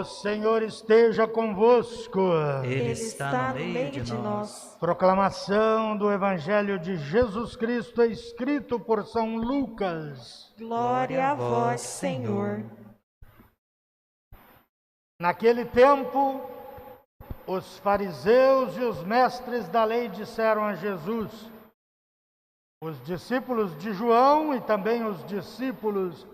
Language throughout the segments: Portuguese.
O Senhor esteja convosco. Ele está no meio de nós. Proclamação do Evangelho de Jesus Cristo, escrito por São Lucas. Glória a vós, Senhor. Naquele tempo, os fariseus e os mestres da lei disseram a Jesus: os discípulos de João e também os discípulos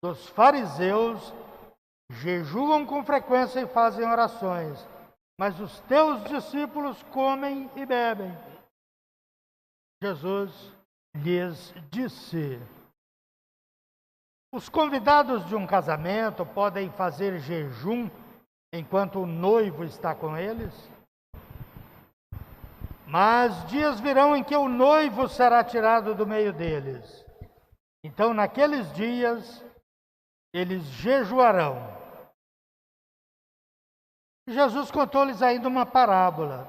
dos fariseus jejuam com frequência e fazem orações, mas os teus discípulos comem e bebem. Jesus lhes disse: os convidados de um casamento podem fazer jejum enquanto o noivo está com eles? Mas dias virão em que o noivo será tirado do meio deles. Então, naqueles dias, eles jejuarão. Jesus contou-lhes ainda uma parábola.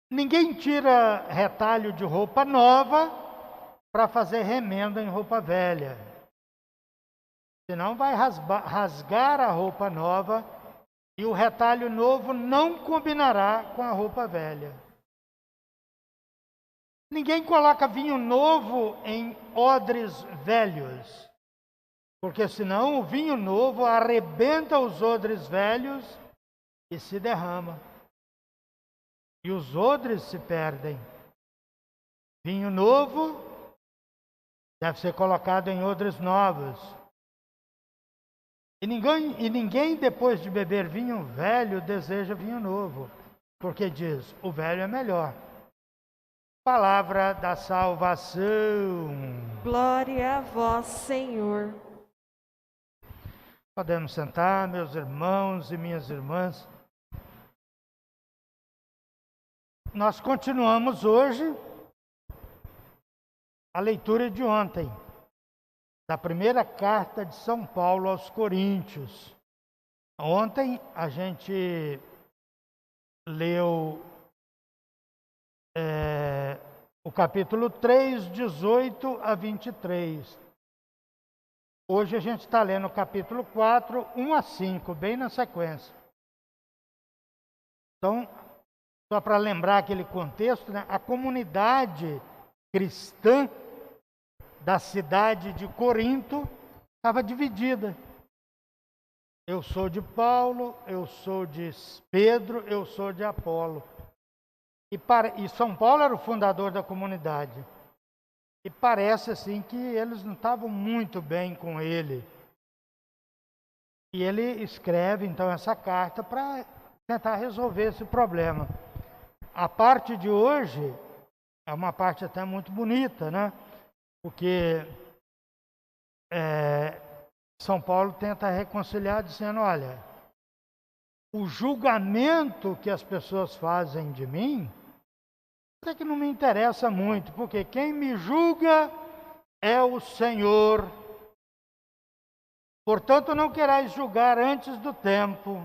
Ninguém tira retalho de roupa nova para fazer remendo em roupa velha. Senão vai rasgar a roupa nova e o retalho novo não combinará com a roupa velha. Ninguém coloca vinho novo em odres velhos, porque senão o vinho novo arrebenta os odres velhos e se derrama. E os odres se perdem. Vinho novo deve ser colocado em odres novos. E ninguém, depois de beber vinho velho, deseja vinho novo, porque diz: o velho é melhor. Palavra da salvação. Glória a vós, Senhor. Podemos sentar, meus irmãos e minhas irmãs. Nós continuamos hoje a leitura de ontem, da primeira carta de São Paulo aos Coríntios. Ontem a gente leu o capítulo 3, 18 a 23. Hoje a gente está lendo o capítulo 4, 1 a 5, bem na sequência. Então, só para lembrar aquele contexto, né, a comunidade cristã da cidade de Corinto estava dividida. Eu sou de Paulo, eu sou de Pedro, eu sou de Apolo. E São Paulo era o fundador da comunidade. E parece assim que eles não estavam muito bem com ele. E ele escreve então essa carta para tentar resolver esse problema. A parte de hoje é uma parte até muito bonita, né? Porque São Paulo tenta reconciliar dizendo: olha, o julgamento que as pessoas fazem de mim até que não me interessa muito, porque quem me julga é o Senhor. Portanto, não querais julgar antes do tempo.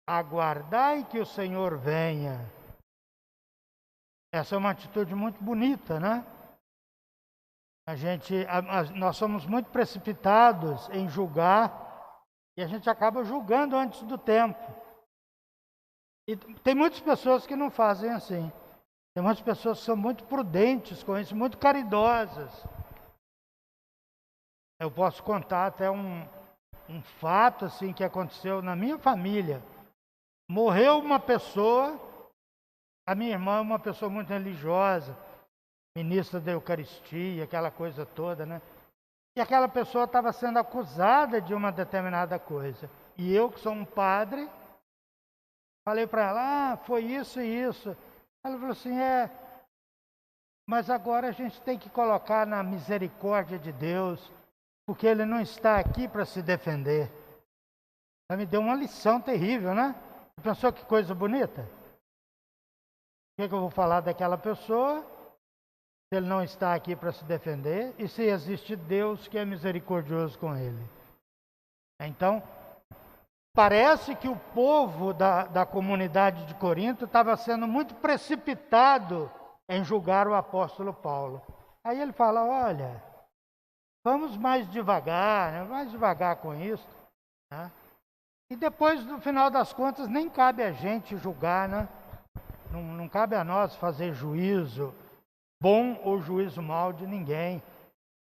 Aguardai que o Senhor venha. Essa é uma atitude muito bonita, né? Nós somos muito precipitados em julgar e a gente acaba julgando antes do tempo. E tem muitas pessoas que não fazem assim. Tem muitas pessoas que são muito prudentes com isso, muito caridosas. Eu posso contar até um fato assim que aconteceu na minha família. Morreu uma pessoa, a minha irmã é uma pessoa muito religiosa, ministra da Eucaristia, aquela coisa toda, né? E aquela pessoa estava sendo acusada de uma determinada coisa. E eu, que sou um padre, falei para ela: foi isso e isso. Ela falou assim: mas agora a gente tem que colocar na misericórdia de Deus, porque Ele não está aqui para se defender. Ela me deu uma lição terrível, né? Pensou que coisa bonita? O que eu vou falar daquela pessoa, se ele não está aqui para se defender, e se existe Deus que é misericordioso com ele? Então, parece que o povo da comunidade de Corinto estava sendo muito precipitado em julgar o apóstolo Paulo. Aí ele fala: olha, vamos mais devagar, né? Mais devagar com isso, né? E depois, no final das contas, nem cabe a gente julgar, né? Não cabe a nós fazer juízo bom ou juízo mal de ninguém.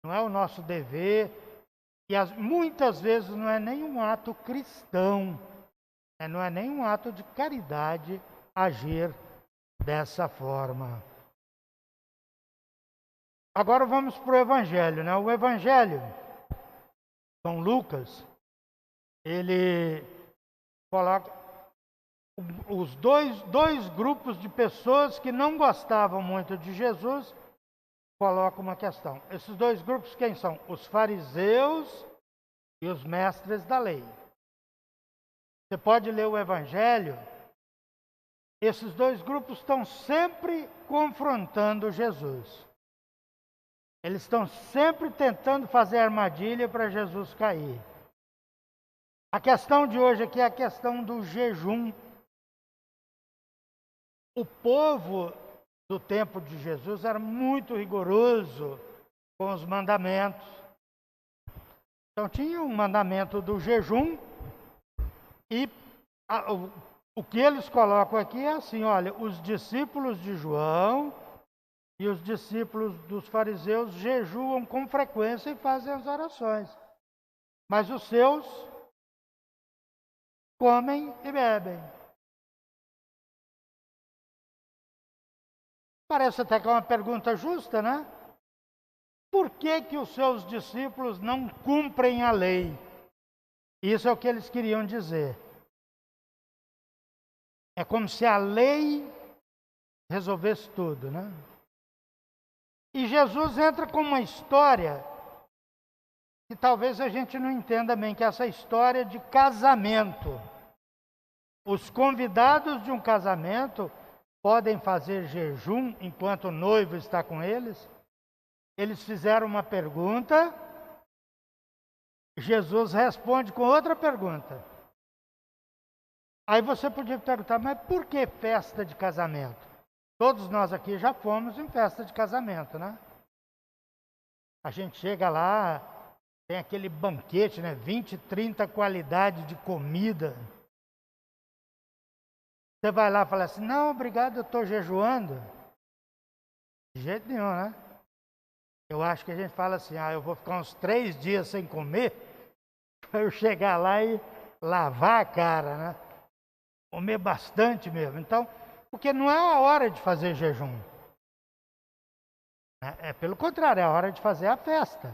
Não é o nosso dever. E muitas vezes não é nem um ato cristão, né? Não é nem um ato de caridade agir dessa forma. Agora vamos para o Evangelho, né? O Evangelho, São Lucas, ele coloca os dois grupos de pessoas que não gostavam muito de Jesus, coloca uma questão. Esses dois grupos quem são? Os fariseus e os mestres da lei. Você pode ler o Evangelho, esses dois grupos estão sempre confrontando Jesus. Eles estão sempre tentando fazer armadilha para Jesus cair. A questão de hoje aqui é a questão do jejum. O povo do tempo de Jesus era muito rigoroso com os mandamentos. Então tinha um mandamento do jejum e o que eles colocam aqui é assim, olha, os discípulos de João e os discípulos dos fariseus jejuam com frequência e fazem as orações. Mas os seus comem e bebem. Parece até que é uma pergunta justa, né? Por que que os seus discípulos não cumprem a lei? Isso é o que eles queriam dizer. É como se a lei resolvesse tudo, né? E Jesus entra com uma história que talvez a gente não entenda bem, que é essa história de casamento. Os convidados de um casamento podem fazer jejum enquanto o noivo está com eles? Eles fizeram uma pergunta, Jesus responde com outra pergunta. Aí você podia perguntar, mas por que festa de casamento? Todos nós aqui já fomos em festa de casamento, né? A gente chega lá, tem aquele banquete, né? 20, 30 qualidades de comida. Você vai lá e fala assim, não, obrigado, eu estou jejuando. De jeito nenhum, né? Eu acho que a gente fala assim, eu vou ficar uns 3 dias sem comer, para eu chegar lá e lavar a cara, né? Comer bastante mesmo. Então, porque não é a hora de fazer jejum. É pelo contrário, é a hora de fazer a festa.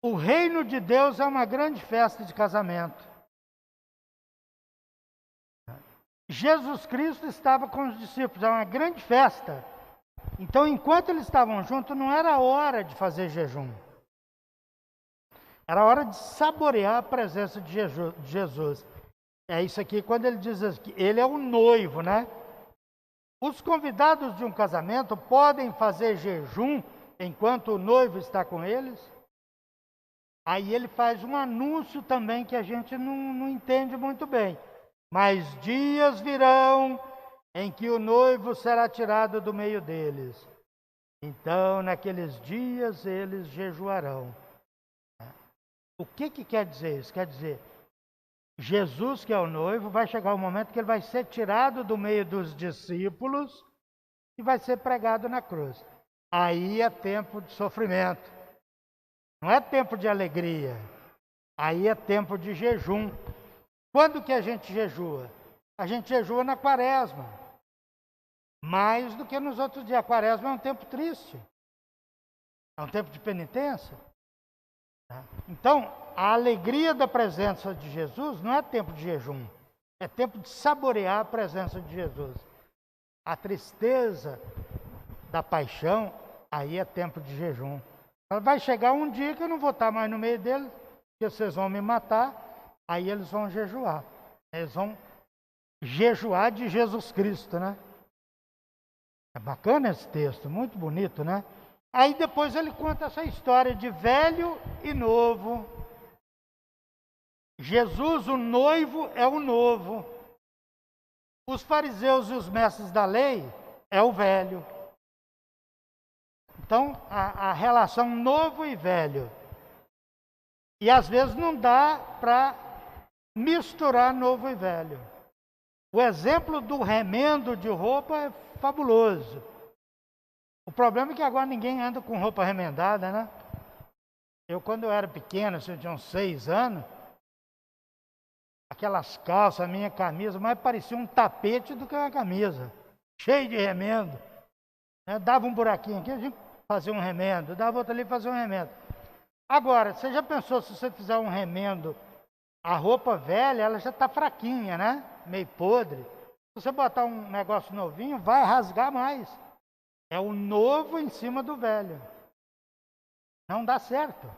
O reino de Deus é uma grande festa de casamento. Jesus Cristo estava com os discípulos, é uma grande festa. Então, enquanto eles estavam juntos, não era hora de fazer jejum. Era hora de saborear a presença de Jesus. É isso aqui quando ele diz que ele é o noivo, né? Os convidados de um casamento podem fazer jejum enquanto o noivo está com eles? Aí ele faz um anúncio também que a gente não entende muito bem. Mas dias virão em que o noivo será tirado do meio deles. Então, naqueles dias, eles jejuarão. O que quer dizer isso? Quer dizer, Jesus, que é o noivo, vai chegar um momento que ele vai ser tirado do meio dos discípulos e vai ser pregado na cruz. Aí é tempo de sofrimento. Não é tempo de alegria. Aí é tempo de jejum. Quando que a gente jejua? A gente jejua na quaresma. Mais do que nos outros dias. A quaresma é um tempo triste. É um tempo de penitência. Então, a alegria da presença de Jesus não é tempo de jejum. É tempo de saborear a presença de Jesus. A tristeza da paixão, aí é tempo de jejum. Vai chegar um dia que eu não vou estar mais no meio deles, que vocês vão me matar, aí eles vão jejuar. Eles vão jejuar de Jesus Cristo, né? É bacana esse texto, muito bonito, né? Aí depois ele conta essa história de velho e novo. Jesus, o noivo, é o novo. Os fariseus e os mestres da lei é o velho. Então, a relação novo e velho. E às vezes não dá para misturar novo e velho. O exemplo do remendo de roupa é fabuloso. O problema é que agora ninguém anda com roupa remendada, né? Eu, quando eu era pequeno, assim, eu tinha uns 6 anos, aquelas calças, a minha camisa, mais parecia um tapete do que uma camisa, cheio de remendo. Né? Dava um buraquinho aqui, a gente fazia um remendo, dava outro ali, fazia um remendo. Agora, você já pensou, se você fizer um remendo, a roupa velha, ela já está fraquinha, né? Meio podre. Se você botar um negócio novinho, vai rasgar mais. É o novo em cima do velho. Não dá certo.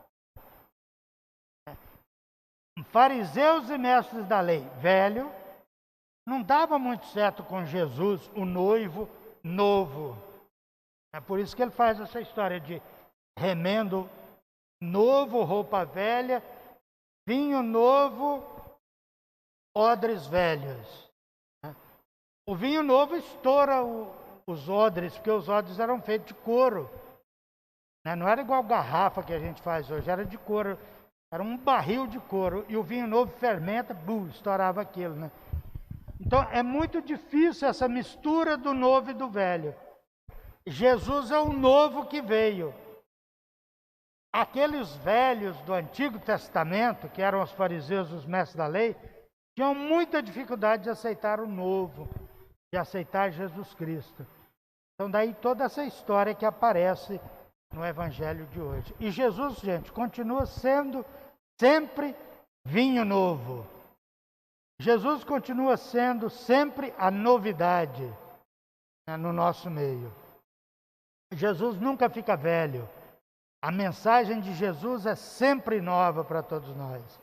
Fariseus e mestres da lei, velho, não dava muito certo com Jesus, o noivo novo. É por isso que ele faz essa história de remendo novo, roupa velha, vinho novo, odres velhos. O vinho novo estoura os odres, porque os odres eram feitos de couro. Não era igual garrafa que a gente faz hoje, era de couro. Era um barril de couro. E o vinho novo fermenta, estourava aquilo, né? Então é muito difícil essa mistura do novo e do velho. Jesus é o novo que veio. Aqueles velhos do Antigo Testamento, que eram os fariseus, os mestres da lei, tinham muita dificuldade de aceitar o novo, de aceitar Jesus Cristo. Então daí toda essa história que aparece no Evangelho de hoje. E Jesus, gente, continua sendo sempre vinho novo. Jesus continua sendo sempre a novidade, né, no nosso meio. Jesus nunca fica velho. A mensagem de Jesus é sempre nova para todos nós.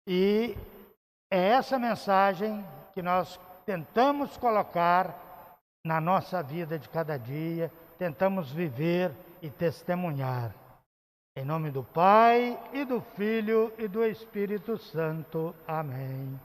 E é essa mensagem que nós tentamos colocar na nossa vida de cada dia, tentamos viver e testemunhar. Em nome do Pai, e do Filho, e do Espírito Santo. Amém.